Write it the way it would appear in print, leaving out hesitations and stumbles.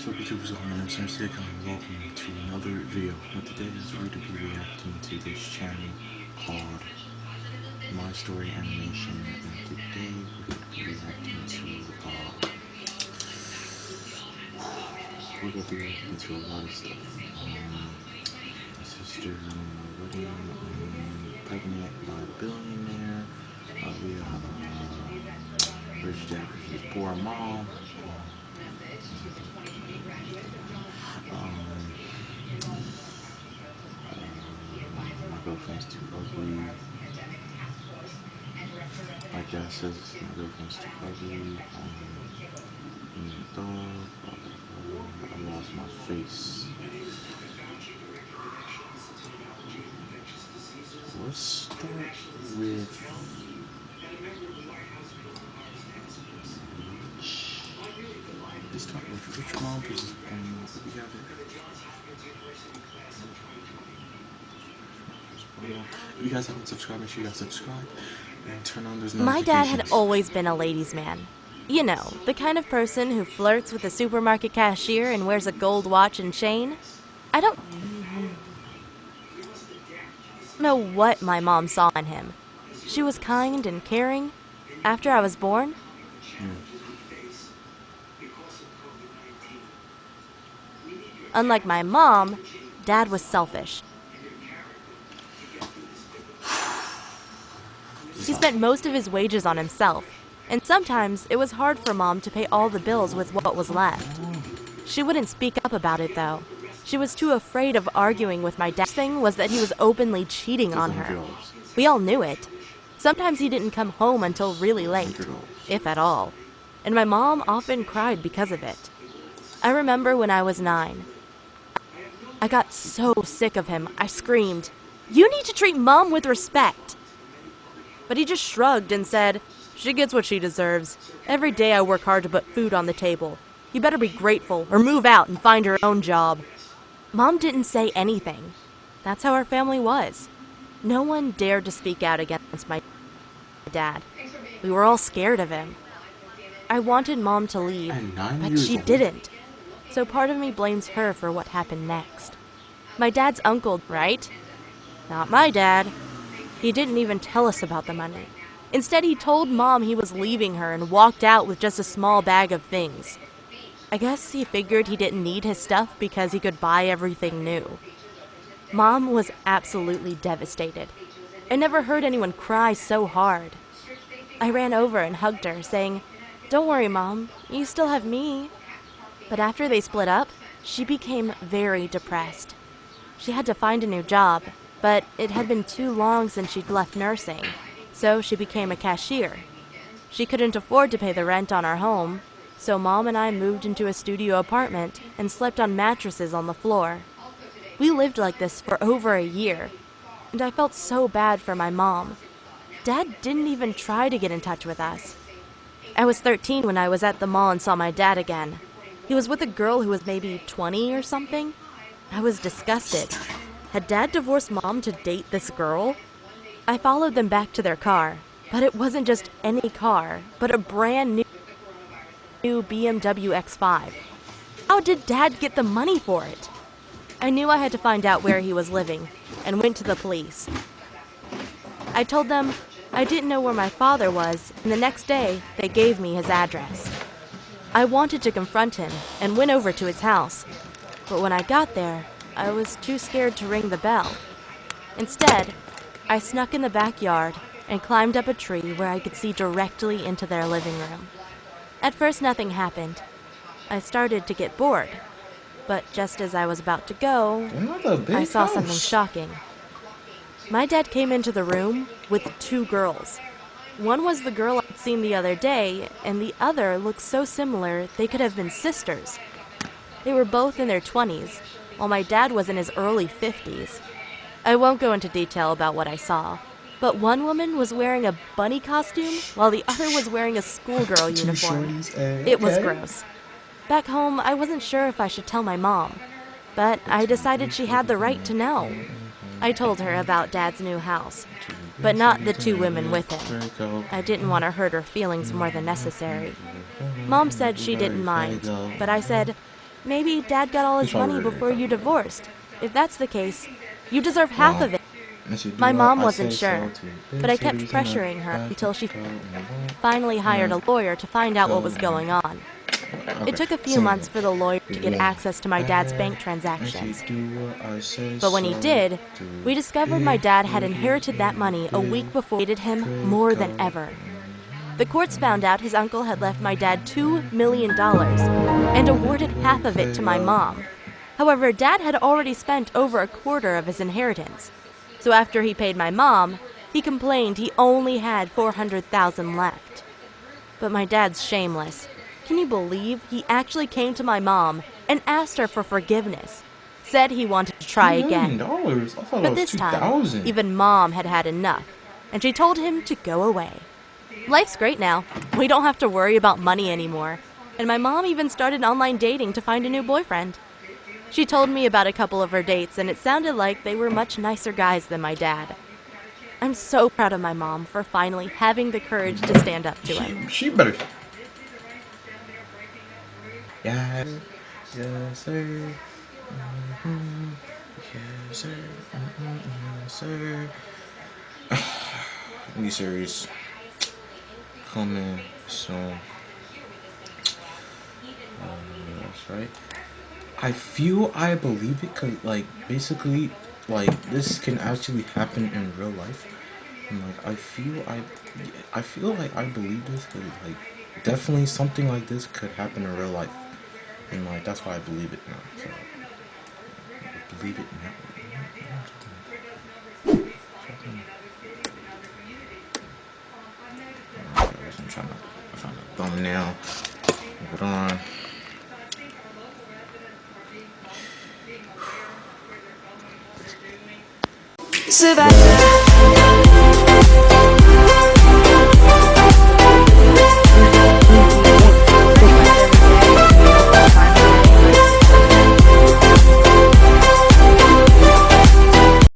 up YouTubers, my name is Sick and welcome to another video. Today is going to be reacting to this channel called My Story Animation, and today we're going to be reacting to a lot of stuff. My sister, my wedding, pregnant by a billionaire, we have rich dad versus poor mom. My girlfriend's too ugly. My dad says my girlfriend's too ugly. Dog. I lost my face. Let's start with which mom versus we got it. If you guys haven't subscribed, make sure you guys subscribe and turn on those notifications. My dad had always been a ladies' man. You know, the kind of person who flirts with a supermarket cashier and wears a gold watch and chain. I don't know what my mom saw in him. She was kind and caring. After I was born, unlike my mom, Dad was selfish. He spent most of his wages on himself, and sometimes it was hard for Mom to pay all the bills with what was left. She wouldn't speak up about it, though. She was too afraid of arguing with my dad. The thing was that he was openly cheating on her. We all knew it. Sometimes he didn't come home until really late, if at all, and my mom often cried because of it. I remember when I was 9. I got so sick of him, I screamed, "You need to treat Mom with respect!" But he just shrugged and said, "She gets what she deserves. Every day I work hard to put food on the table. You better be grateful or move out and find your own job." Mom didn't say anything. That's how our family was. No one dared to speak out against my dad. We were all scared of him. I wanted Mom to leave, but she didn't. So part of me blames her for what happened next. My dad's uncle, right? Not my dad. He didn't even tell us about the money. Instead, he told Mom he was leaving her and walked out with just a small bag of things. I guess he figured he didn't need his stuff because he could buy everything new. Mom was absolutely devastated. I never heard anyone cry so hard. I ran over and hugged her, saying, "Don't worry, Mom, you still have me." But after they split up, she became very depressed. She had to find a new job, but it had been too long since she'd left nursing, so she became a cashier. She couldn't afford to pay the rent on our home, so Mom and I moved into a studio apartment and slept on mattresses on the floor. We lived like this for over a year, and I felt so bad for my mom. Dad didn't even try to get in touch with us. I was 13 when I was at the mall and saw my dad again. He was with a girl who was maybe 20 or something. I was disgusted. Had Dad divorced Mom to date this girl? I followed them back to their car, but it wasn't just any car, but a brand new BMW X5. How did Dad get the money for it? I knew I had to find out where he was living, and went to the police. I told them I didn't know where my father was, and the next day, they gave me his address. I wanted to confront him, and went over to his house, but when I got there, I was too scared to ring the bell. Instead, I snuck in the backyard and climbed up a tree where I could see directly into their living room. At first, nothing happened. I started to get bored, but just as I was about to go, I saw something shocking. My dad came into the room with 2 girls. One was the girl I'd seen the other day, and the other looked so similar they could have been sisters. They were both in their 20s, while my dad was in his early 50s. I won't go into detail about what I saw, but one woman was wearing a bunny costume, while the other was wearing a schoolgirl uniform. It was gross. Back home, I wasn't sure if I should tell my mom, but I decided she had the right to know. I told her about Dad's new house, but not the 2 women with him. I didn't want to hurt her feelings more than necessary. Mom said she didn't mind, but I said, Maybe Dad got all his He's money already before you got it. divorced. If that's the case, you deserve half of it. My mom wasn't sure, but I kept pressuring her until she finally hired a lawyer to find out what was going on. It took a few months for the lawyer to get access to my dad's bank transactions. But when he did, we discovered my dad had inherited that money a week before. Hated him more than ever. The courts found out his uncle had left my dad $2 million and awarded half of it to my mom. However, Dad had already spent over a quarter of his inheritance. So after he paid my mom, he complained he only had $400,000 left. But my dad's shameless. Can you believe he actually came to my mom and asked her for forgiveness? Said he wanted to try again. But this time, even Mom had had enough, and she told him to go away. Life's great now. We don't have to worry about money anymore. And my mom even started online dating to find a new boyfriend. She told me about a couple of her dates, and it sounded like they were much nicer guys than my dad. I'm so proud of my mom for finally having the courage to stand up to him. She better. Yes, yes, sir. Yes, sir. Yes, sir. Be serious. Coming soon. That's right. I believe it, cause like basically, like this can actually happen in real life, and like I feel like I believe this, cause like definitely something like this could happen in real life, and like that's why I believe it now. So I believe it now. I'm trying to find a thumbnail. Hold on. Survivor.